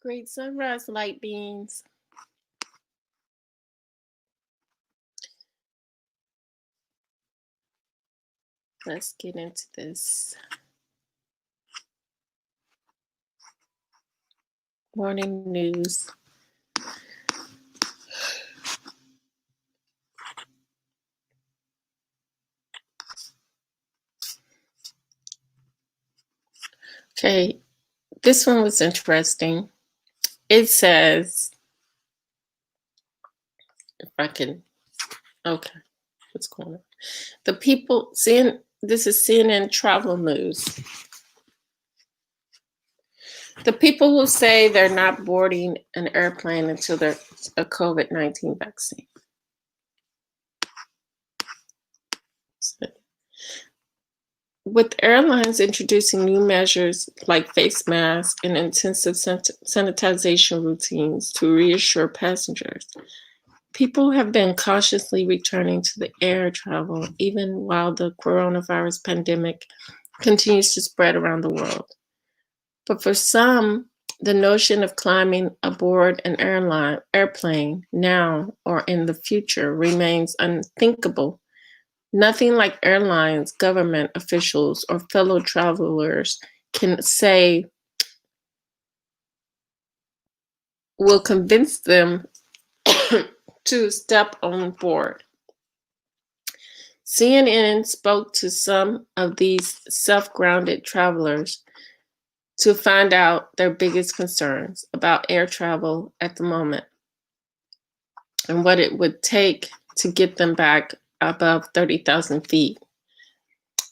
Great sunrise, light beans. Let's get into this. Morning news. Okay, this one was interesting. It says, if I can, okay, what's going on? The people, this is CNN travel news. The people who say they're not boarding an airplane until there's a COVID-19 vaccine. With airlines introducing new measures like face masks and intensive sanitization routines to reassure passengers, people have been cautiously returning to the air travel even while the coronavirus pandemic continues to spread around the world. But for some, the notion of climbing aboard an airplane now or in the future remains unthinkable. Nothing like airlines, government officials, or fellow travelers can say will convince them to step on board. CNN spoke to some of these self-grounded travelers to find out their biggest concerns about air travel at the moment and what it would take to get them back above 30,000 feet.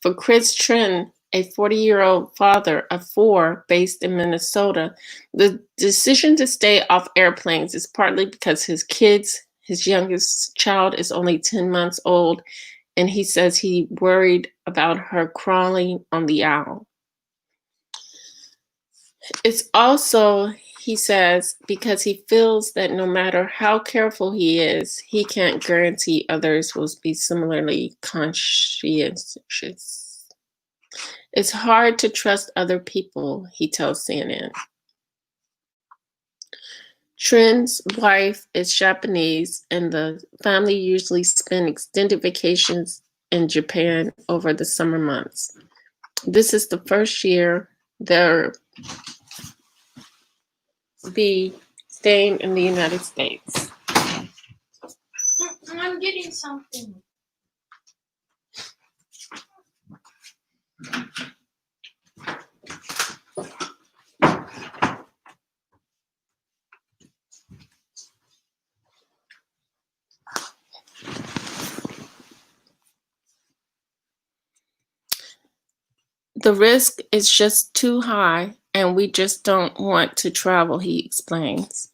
For Chris Trin, a 40-year-old father of 4 based in Minnesota, the decision to stay off airplanes is partly because his youngest child is only 10 months old, and he says he worried about her crawling on the aisle. It's also, he says, because he feels that no matter how careful he is, he can't guarantee others will be similarly conscientious. It's hard to trust other people, he tells CNN. Trin's wife is Japanese, and the family usually spend extended vacations in Japan over the summer months. This is the first year they'll be staying in the United States. I'm getting something. The risk is just too high, and we just don't want to travel, he explains.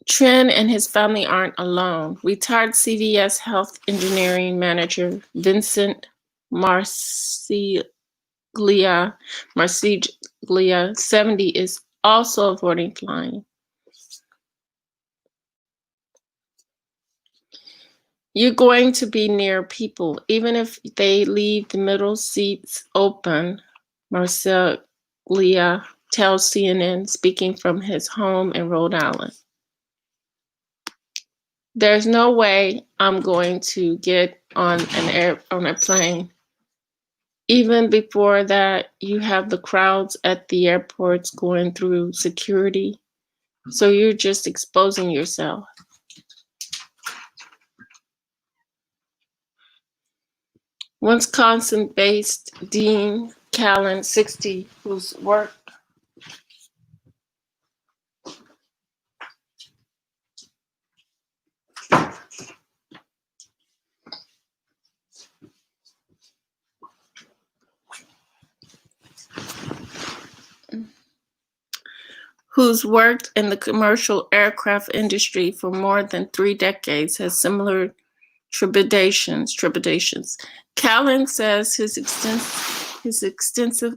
Trin and his family aren't alone. Retired CVS Health Engineering Manager Vincent Marsiglia, 70, is also avoiding flying. You're going to be near people, even if they leave the middle seats open, Marsiglia tells CNN, speaking from his home in Rhode Island. There's no way I'm going to get on a plane. Even before that, you have the crowds at the airports going through security, so you're just exposing yourself. Wisconsin-based Dean Callan, 60, whose worked in the commercial aircraft industry for more than 3 decades, has similar trepidations. Callan says his extensive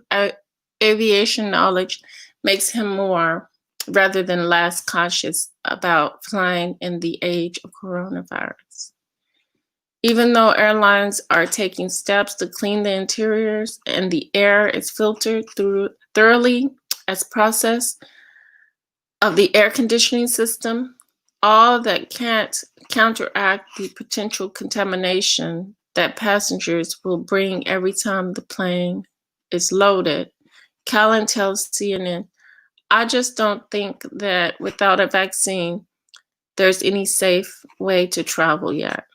aviation knowledge makes him more, rather than less, cautious about flying in the age of coronavirus. Even though airlines are taking steps to clean the interiors and the air is filtered thoroughly as process of the air conditioning system, all that can't counteract the potential contamination that passengers will bring every time the plane is loaded. Callan tells CNN, I just don't think that without a vaccine, there's any safe way to travel yet.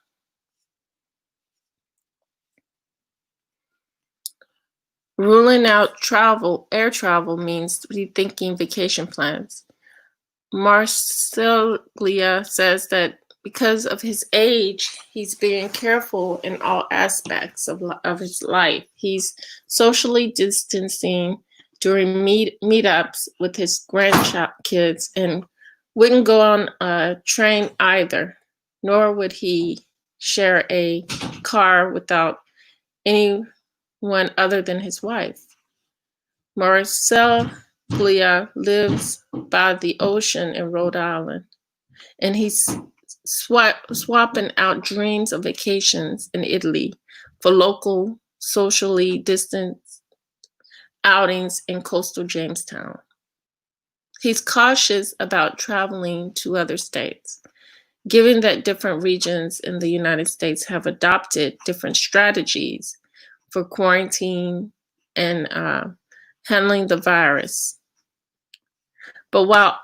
Ruling out air travel means rethinking vacation plans. Marceglia says that because of his age, he's being careful in all aspects of his life. He's socially distancing during meetups with his grandkids and wouldn't go on a train either, nor would he share a car without anyone other than his wife. Marceglia lives by the ocean in Rhode Island, and he's swapping out dreams of vacations in Italy for local, socially distant outings in coastal Jamestown. He's cautious about traveling to other states, given that different regions in the United States have adopted different strategies for quarantine and handling the virus. But while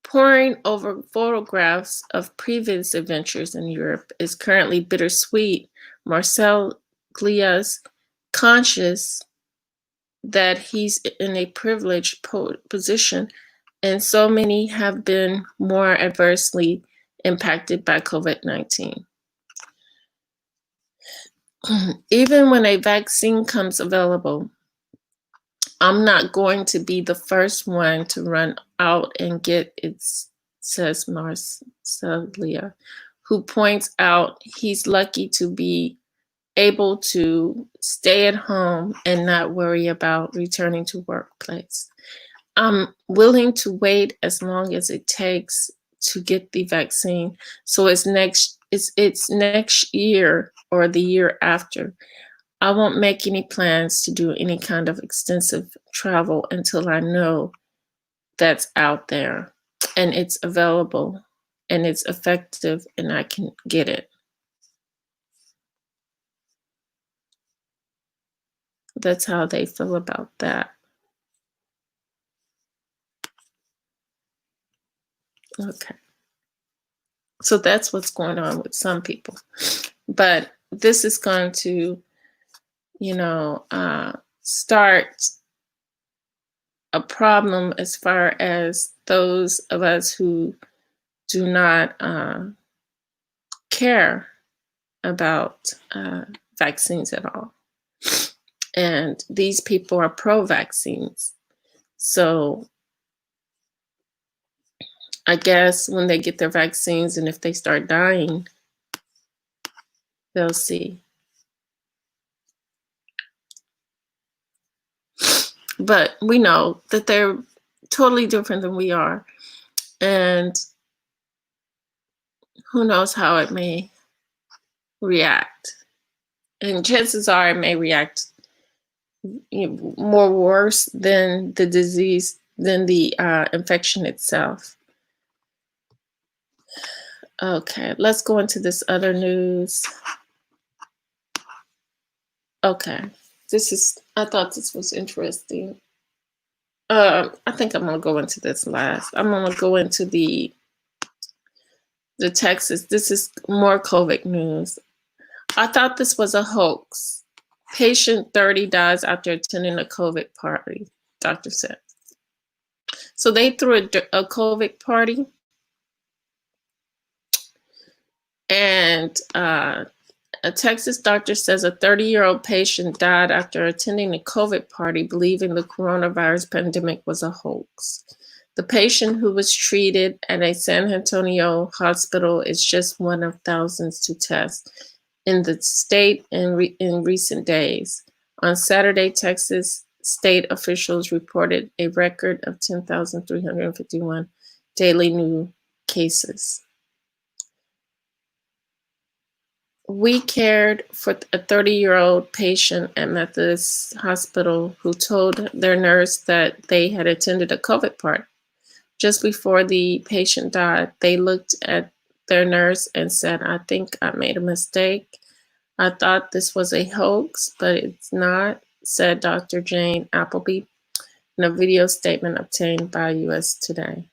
poring over photographs of previous adventures in Europe is currently bittersweet, Marceglia's conscious that he's in a privileged position, and so many have been more adversely impacted by COVID-19. Even when a vaccine comes available, I'm not going to be the first one to run out and get it, says Marceglia, who points out he's lucky to be able to stay at home and not worry about returning to workplace. I'm willing to wait as long as it takes to get the vaccine, so it's next year or the year after. I won't make any plans to do any kind of extensive travel until I know that's out there and it's available and it's effective and I can get it. That's how they feel about that. Okay. So that's what's going on with some people. But this is going to, start a problem as far as those of us who do not care about vaccines at all. And these people are pro-vaccines. So I guess when they get their vaccines and if they start dying, they'll see. But we know that they're totally different than we are. And who knows how it may react. And chances are it may react more worse than the disease, than the infection itself. Okay, let's go into this other news. Okay, I thought this was interesting. I think I'm gonna go into this last. I'm gonna go into the Texas. This is more COVID news. I thought this was a hoax. Patient 30 dies after attending a COVID party, doctor said. So they threw a COVID party, and a Texas doctor says a 30-year-old patient died after attending a COVID party, believing the coronavirus pandemic was a hoax. The patient, who was treated at a San Antonio hospital, is just one of thousands to test in the state in recent days. On Saturday, Texas state officials reported a record of 10,351 daily new cases. We cared for a 30-year-old patient at Methodist Hospital who told their nurse that they had attended a COVID party. Just before the patient died, they looked at their nurse and said, "I think I made a mistake. I thought this was a hoax, but it's not," said Dr. Jane Appleby in a video statement obtained by US Today.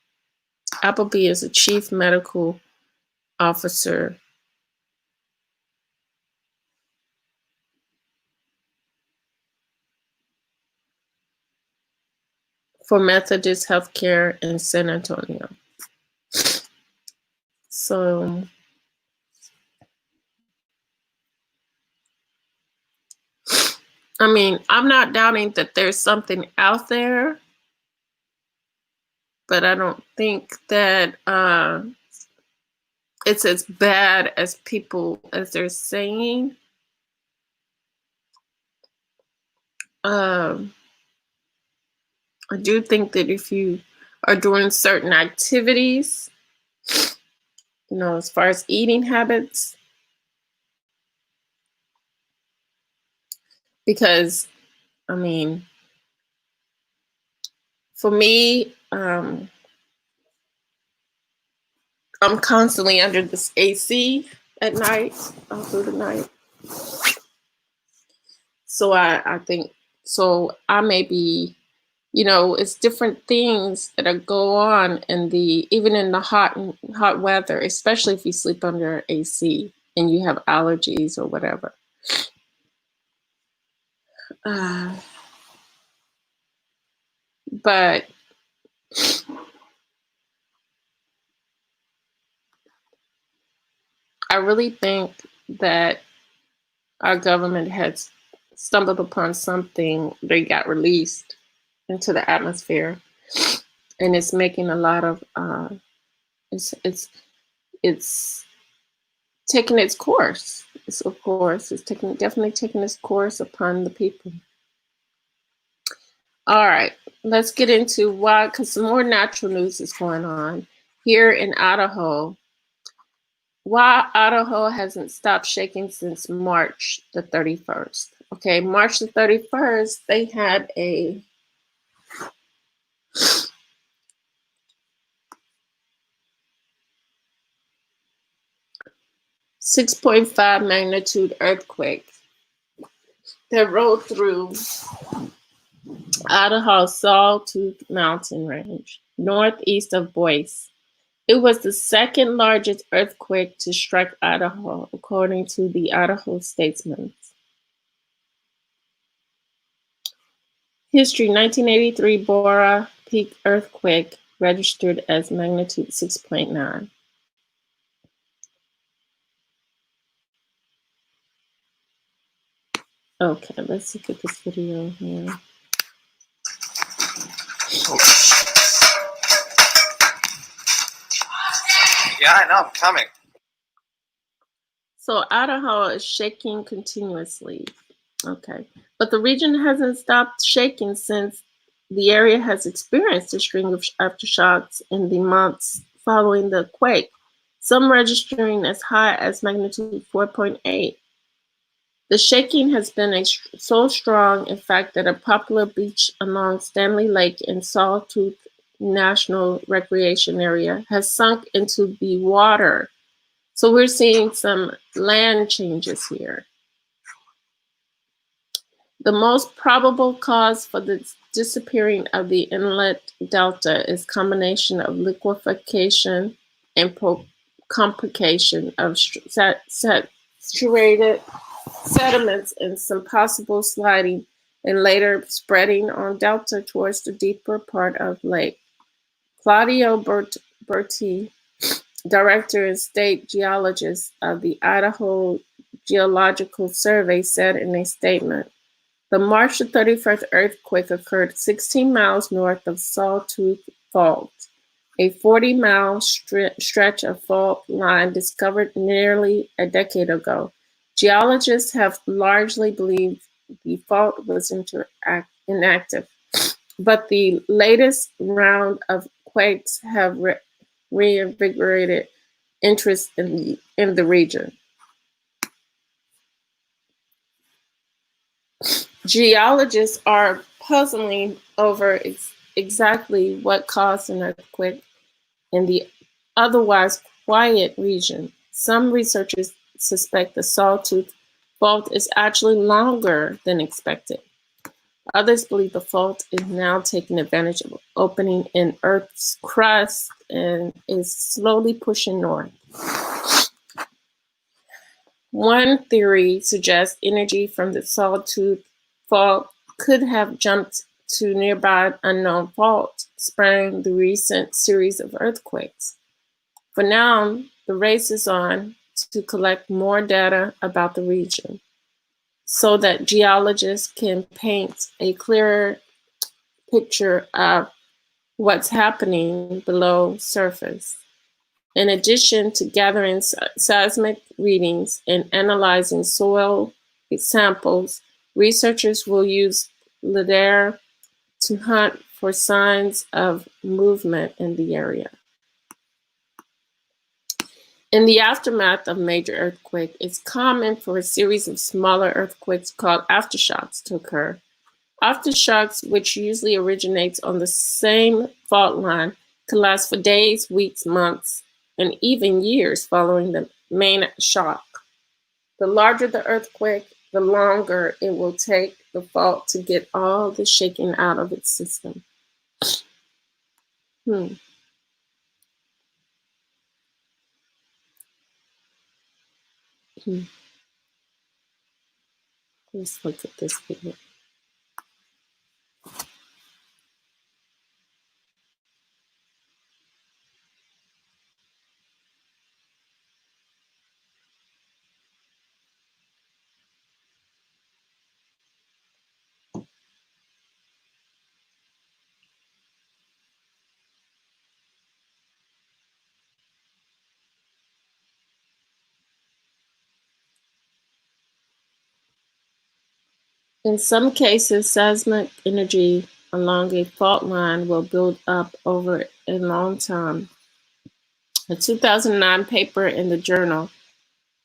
Appleby is a chief medical officer for Methodist Healthcare in San Antonio. So, I mean, I'm not doubting that there's something out there, but I don't think that it's as bad as people as they're saying. I do think that if you are doing certain activities, as far as eating habits, because I mean, for me, I'm constantly under this AC at night, all through the night. So I think, so I may be, it's different things that go on even in the hot weather, especially if you sleep under AC and you have allergies or whatever. But I really think that our government has stumbled upon something that got released into the atmosphere, and it's making a lot of it's taking its course. It's definitely taking its course upon the people. All right, let's get into why, because some more natural news is going on here in Idaho. Why Idaho hasn't stopped shaking since March the 31st. Okay, March the 31st, they had a 6.5 magnitude earthquake that rolled through Idaho's Sawtooth Mountain Range, northeast of Boise. It was the second largest earthquake to strike Idaho, according to the Idaho Statesman. History: 1983 Bora Peak earthquake registered as magnitude 6.9. Okay, let's look at this video here. Yeah, I know, I'm coming. So Idaho is shaking continuously. Okay, but the region hasn't stopped shaking since the area has experienced a string of aftershocks in the months following the quake, some registering as high as magnitude 4.8. The shaking has been so strong, in fact, that a popular beach along Stanley Lake in Sawtooth National Recreation Area has sunk into the water. So we're seeing some land changes here. The most probable cause for the disappearing of the inlet delta is combination of liquefaction and complication of saturated sediments and some possible sliding and later spreading on delta towards the deeper part of lake. Claudio Berti, director and state geologist of the Idaho Geological Survey, said in a statement, "The March 31st earthquake occurred 16 miles north of Sawtooth Fault, a 40-mile stretch of fault line discovered nearly a decade ago. Geologists have largely believed the fault was inactive, but the latest round of quakes have reinvigorated interest in the region." Geologists are puzzling over exactly what caused an earthquake in the otherwise quiet region. Some researchers suspect the Sawtooth Fault is actually longer than expected. Others believe the fault is now taking advantage of opening in Earth's crust and is slowly pushing north. One theory suggests energy from the Sawtooth Fault could have jumped to nearby unknown faults, spurring the recent series of earthquakes. For now, the race is on to collect more data about the region so that geologists can paint a clearer picture of what's happening below surface. In addition to gathering seismic readings and analyzing soil samples, researchers will use LIDAR to hunt for signs of movement in the area. In the aftermath of major earthquake, it's common for a series of smaller earthquakes called aftershocks to occur. Aftershocks, which usually originates on the same fault line, can last for days, weeks, months, and even years following the main shock. The larger the earthquake, the longer it will take the fault to get all the shaking out of its system. Let's look at this video. In some cases, seismic energy along a fault line will build up over a long time. A 2009 paper in the journal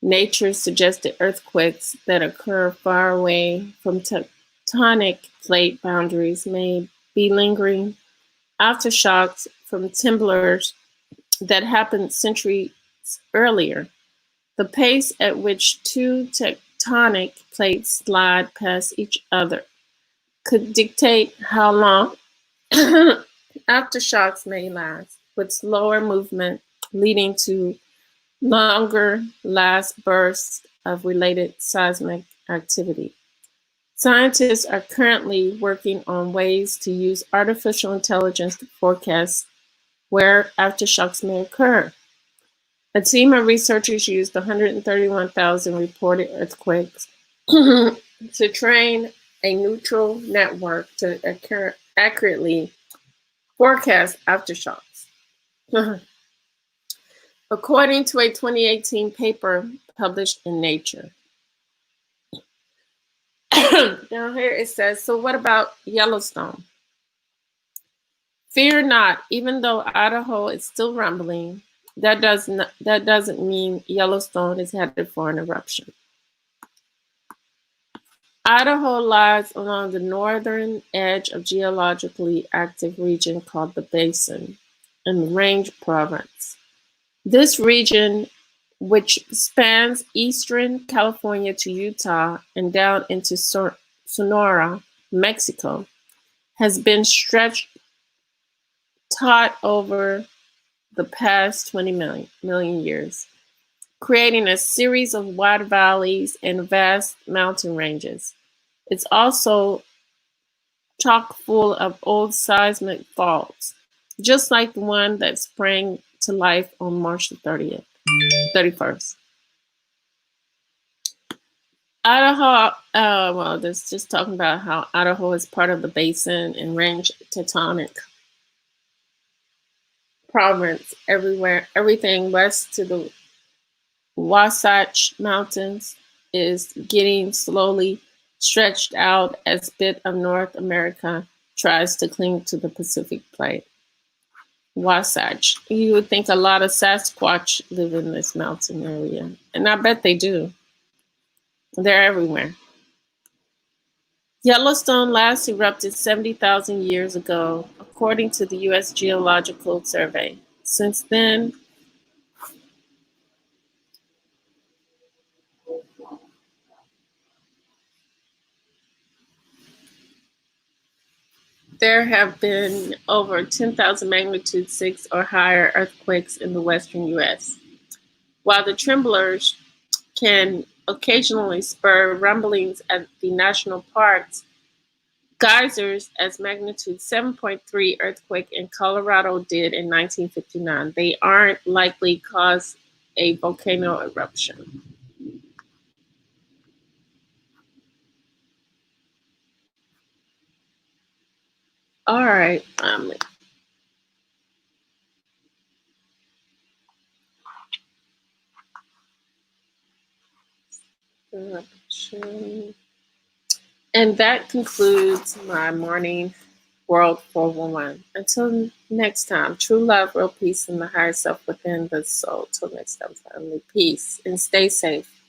Nature suggested earthquakes that occur far away from tectonic plate boundaries may be lingering aftershocks from tremors that happened centuries earlier. The pace at which two tectonic plates slide past each other could dictate how long aftershocks may last, with slower movement leading to longer last bursts of related seismic activity. Scientists are currently working on ways to use artificial intelligence to forecast where aftershocks may occur. A team of researchers used 131,000 reported earthquakes to train a neutral network to accurately forecast aftershocks. According to a 2018 paper published in Nature. Down here it says, so what about Yellowstone? Fear not, even though Idaho is still rumbling, that doesn't mean Yellowstone is headed for an eruption. Idaho lies along the northern edge of geologically active region called the Basin in the Range Province. This region, which spans eastern California to Utah and down into Sonora, Mexico, has been stretched taut over the past 20 million years, creating a series of wide valleys and vast mountain ranges. It's also chock full of old seismic faults, just like the one that sprang to life on March the 31st. Idaho, well, this just talking about how Idaho is part of the Basin and Range Tectonic Province everywhere. Everything west to the Wasatch Mountains is getting slowly stretched out as bit of North America tries to cling to the Pacific plate. Wasatch. You would think a lot of Sasquatch live in this mountain area, and I bet they do. They're everywhere. Yellowstone last erupted 70,000 years ago, according to the U.S. Geological Survey. Since then, there have been over 10,000 magnitude 6 or higher earthquakes in the western U.S. While the tremblers can occasionally spur rumblings at the national parks, geysers, as magnitude 7.3 earthquake in Colorado did in 1959, they aren't likely cause a volcano eruption. All right. Eruption. And that concludes my morning World 411. Until next time, true love, real peace, and the higher self within the soul. Till next time, family, peace, and stay safe.